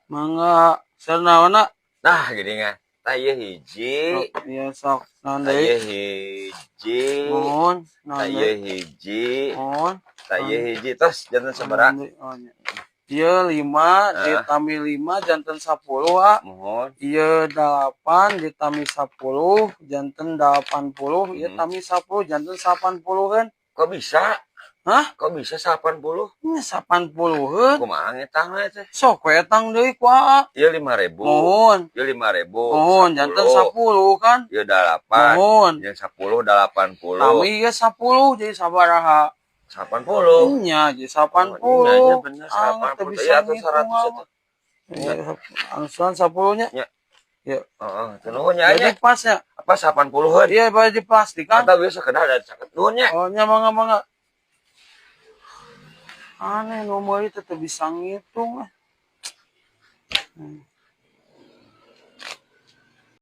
Mangga sarnaona. Nah gini nga taya hiji Iya sok naon taya deui? hiji Mohon naon taya deui? hiji Mohon. taya hiji terus jantan sabaraha Ieu 5 heeh ditami 5 janten 10 ah. mohon Ieu 8 ditami 10 janten 80 ieu tami 10 janten 80-eun. kok bisa Hah? kok bisa 80 Nya 80-eun. kumaha ngetang teh Sok we tang deui ku aa. ieu 5.000 Mohon. ieu 5.000 Mohon janten 10 kan. ieu 8 Mohon. jeung 10 80 Tami ieu 10 jadi sabaraha? 80 Nya jadi oh nya nya 80. bener Ah, teu 80 bisa iya atuh ngitung 100 mah. atuh Iya, angsuran 10-nya. nya Yuk. heeh teu nuhun nya Jadi pas ya. apa 80-eun Iya, boleh dipastikan. atau biasa kedah ada caket nuhun nya Oh, nya mangga. Aneh nomor itu teu bisa ngitung.